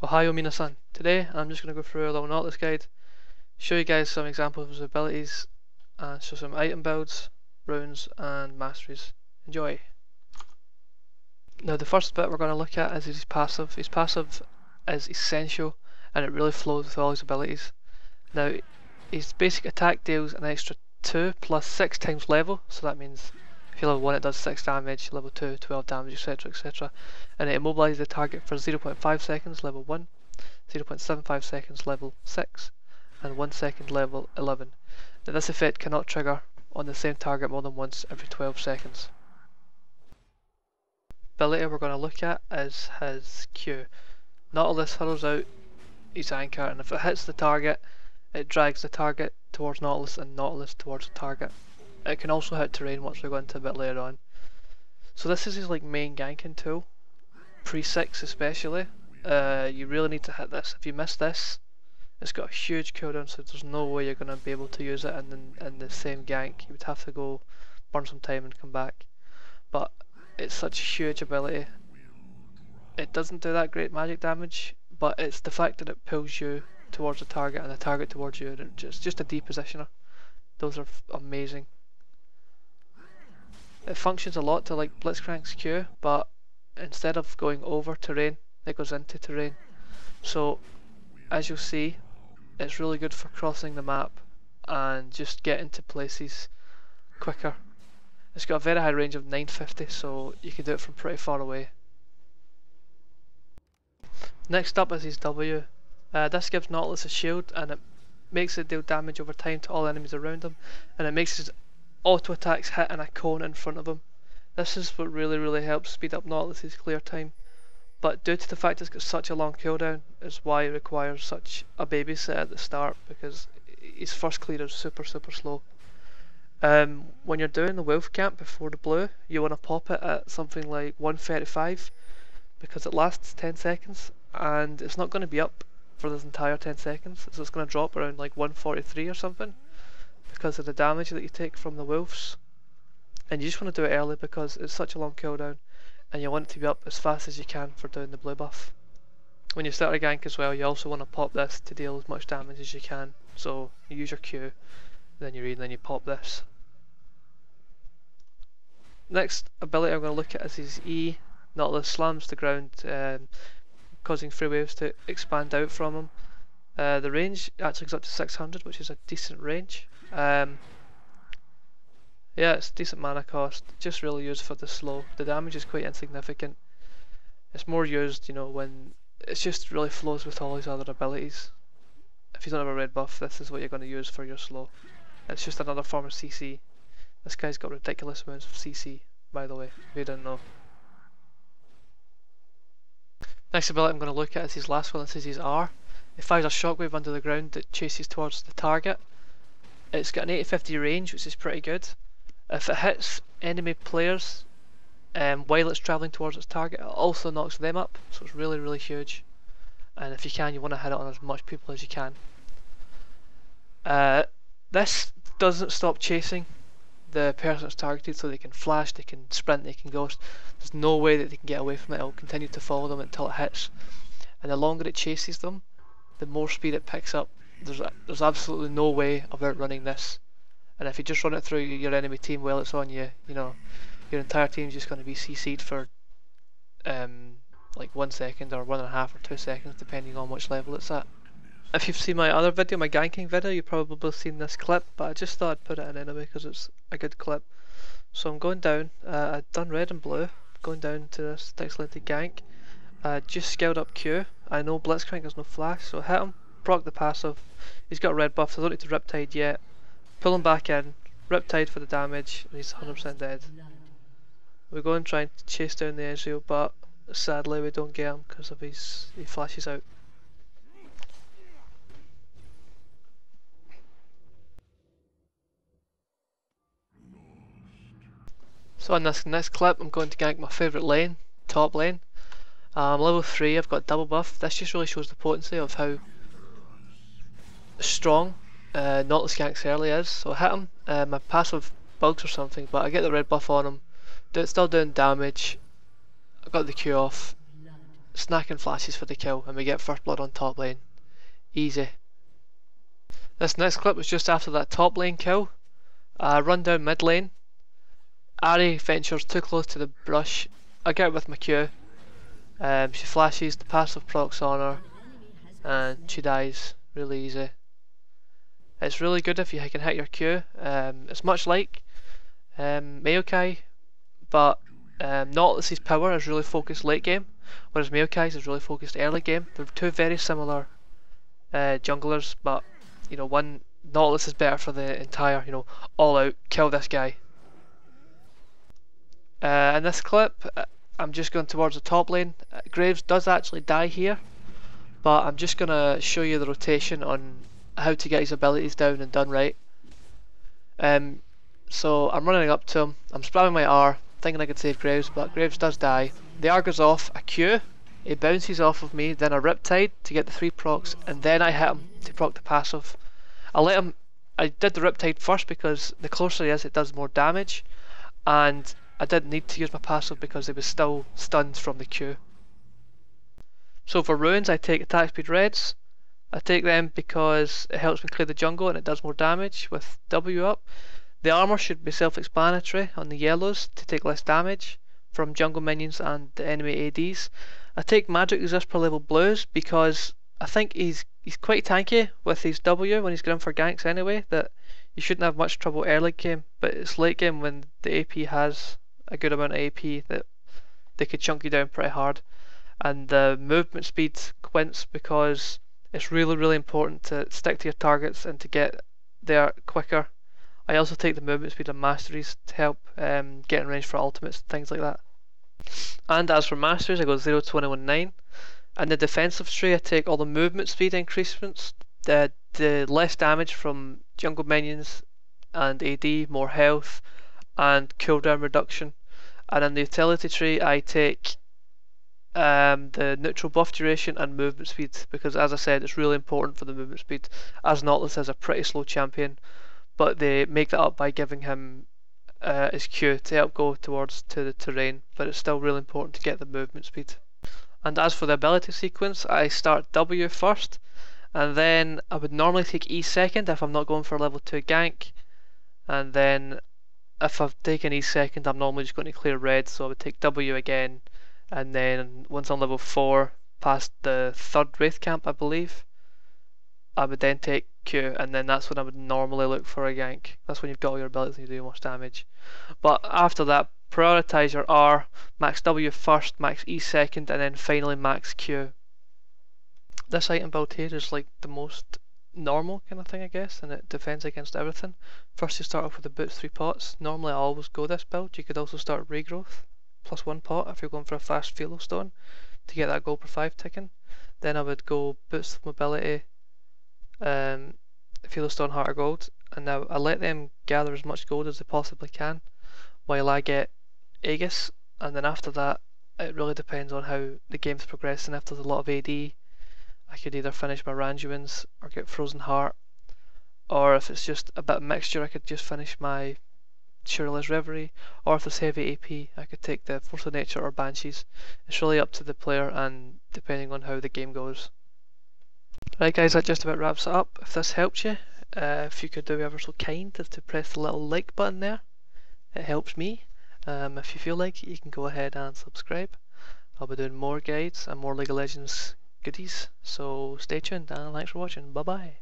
Ohio Minasan. Today I'm just going to go through a little Nautilus guide, show you guys some examples of his abilities, and show some item builds, runes and masteries. Enjoy! Now the first bit we're going to look at is his passive. His passive is essential and it really flows with all his abilities. Now his basic attack deals an extra 2 plus 6 times level, so that means if you're level 1 it does 6 damage, level 2 12 damage, etc, etc. And it immobilises the target for 0.5 seconds level 1, 0.75 seconds level 6 and 1 second level 11. Now this effect cannot trigger on the same target more than once every 12 seconds. Ability we're going to look at is his Q. Nautilus hurls out his anchor, and if it hits the target it drags the target towards Nautilus and Nautilus towards the target. It can also hit terrain, which we'll go into a bit later on. So this is his main ganking tool, pre-6 especially. You really need to hit this. If you miss this, it's got a huge cooldown, so there's no way you're going to be able to use it in the same gank. You would have to go burn some time and come back. But it's such a huge ability. It doesn't do that great magic damage, but it's the fact that it pulls you towards the target and the target towards you, and just a depositioner. Those are amazing. It functions a lot to like Blitzcrank's Q, but instead of going over terrain, it goes into terrain. So as you'll see, it's really good for crossing the map and just getting to places quicker. It's got a very high range of 950, so you can do it from pretty far away. Next up is his W. This gives Nautilus a shield and it makes it deal damage over time to all enemies around him, and it makes his auto attacks hit in a cone in front of him. This is what really helps speed up Nautilus's clear time, but due to the fact it's got such a long cooldown is why it requires such a babysit at the start, because his first clear is super slow. When you're doing the wolf camp before the blue, you want to pop it at something like 135 because it lasts 10 seconds and it's not going to be up for this entire 10 seconds, so it's going to drop around like 143 or something because of the damage that you take from the wolves. And you just want to do it early because it's such a long cooldown and you want it to be up as fast as you can for doing the blue buff. When you start a gank as well, you also want to pop this to deal as much damage as you can, so you use your Q, then you read, and then you pop this. Next ability I'm going to look at is his E. Nautilus slams the ground, causing free waves to expand out from him. The range actually goes up to 600, which is a decent range. Yeah, it's decent mana cost, just really used for the slow. The damage is quite insignificant. It's more used, you know, when it just really flows with all his other abilities. If you don't have a red buff, this is what you're going to use for your slow. It's just another form of CC. This guy's got ridiculous amounts of CC, by the way, if you didn't know. Next ability I'm going to look at is his last one. This is his R. It fires a shockwave under the ground that chases towards the target. It's got an 80-50 range, which is pretty good. If it hits enemy players while it's travelling towards its target, it also knocks them up, so it's really huge. And if you can, you want to hit it on as much people as you can. This doesn't stop chasing the person that's targeted, so they can flash, they can sprint, they can ghost. There's no way that they can get away from it. It'll continue to follow them until it hits, and the longer it chases them, the more speed it picks up. There's absolutely no way of outrunning this, and if you just run it through your enemy team while it's on you, you know, your entire team's just going to be CC'd for like 1 second or 1.5 or 2 seconds, depending on which level it's at. If you've seen my other video, my ganking video, you've probably seen this clip, but I just thought I'd put it in anyway because it's a good clip. So I'm going down, I've done red and blue, going down to this next lane to gank. Just scaled up Q. I know Blitzcrank has no flash, so hit him, proc the passive. He's got a red buff, so I don't need to Riptide yet. Pull him back in, Riptide for the damage, and he's 100% dead. We go and try and chase down the Ezreal, but sadly we don't get him because of he flashes out. So in this next clip I'm going to gank my favourite lane, top lane. Level 3, I've got double buff. This just really shows the potency of how strong Nautilus ganks early is. So I hit him, my passive bugs or something, but I get the red buff on him, still doing damage. I got the Q off, snacking flashes for the kill, and we get first blood on top lane. Easy. This next clip was just after that top lane kill. I run down mid lane. Ahri ventures too close to the brush. I get it with my Q. She flashes, the passive procs on her, and she dies really easy. It's really good if you can hit your Q. It's much like Maokai, but Nautilus's power is really focused late game, whereas Maokai's is really focused early game. They're two very similar junglers, but you know, Nautilus is better for the entire, you know, all out kill this guy. In this clip, I'm just going towards the top lane. Graves does actually die here, but I'm just gonna show you the rotation on how to get his abilities down and done right. So I'm running up to him, I'm spamming my R, thinking I could save Graves, but Graves does die. The R goes off, a Q, he bounces off of me, then a Riptide to get the 3 procs, and then I hit him to proc the passive. I did the Riptide first because the closer he is it does more damage, and I didn't need to use my passive because he was still stunned from the Q. So for runes I take attack speed reds. I take them because it helps me clear the jungle and it does more damage with W up. The armour should be self-explanatory on the yellows to take less damage from jungle minions and the enemy ADs. I take magic resist per level blues because I think he's quite tanky with his W when he's going for ganks anyway, that you shouldn't have much trouble early game, but it's late game when the AP has a good amount of AP that they could chunk you down pretty hard. And the movement speed quints because it's really important to stick to your targets and to get there quicker. I also take the movement speed and masteries to help get in range for ultimates and things like that. And as for masteries, I go 0-21-9. And the defensive tree, I take all the movement speed increasements, the less damage from jungle minions and AD, more health, and cooldown reduction. And in the utility tree, I take the neutral buff duration and movement speed, because as I said, it's really important for the movement speed, as Nautilus is a pretty slow champion, but they make that up by giving him his Q to help go towards the terrain, but it's still really important to get the movement speed. And as for the ability sequence, I start W first, and then I would normally take E second if I'm not going for a level 2 gank, and then if I've taken E second I'm normally just going to clear red, so I would take W again, and then once I'm level 4 past the 3rd Wraith Camp I believe, I would then take Q, and then that's when I would normally look for a gank. That's when you've got all your abilities and you do most damage. But after that, prioritise your R, max W first, max E second, and then finally max Q. This item build here is like the most normal kind of thing I guess, and it defends against everything. First you start off with the boots 3 pots. Normally I always go this build. You could also start regrowth, plus 1 pot if you're going for a fast Philo Stone to get that gold per 5 ticking. Then I would go boots of mobility, Philo Stone, Heart of Gold, and now I let them gather as much gold as they possibly can while I get Aegis, and then after that it really depends on how the game's progressing. If there's a lot of AD, I could either finish my Randuins or get Frozen Heart, or if it's just a bit of mixture I could just finish my Shirley's Reverie, or if there's heavy AP I could take the Force of Nature or Banshees. It's really up to the player and depending on how the game goes. Right guys, that just about wraps it up. If this helped you, if you could do ever so kind as to press the little like button there, it helps me. If you feel like it, you can go ahead and subscribe. I'll be doing more guides and more League of Legends goodies, so stay tuned and thanks for watching. Bye bye.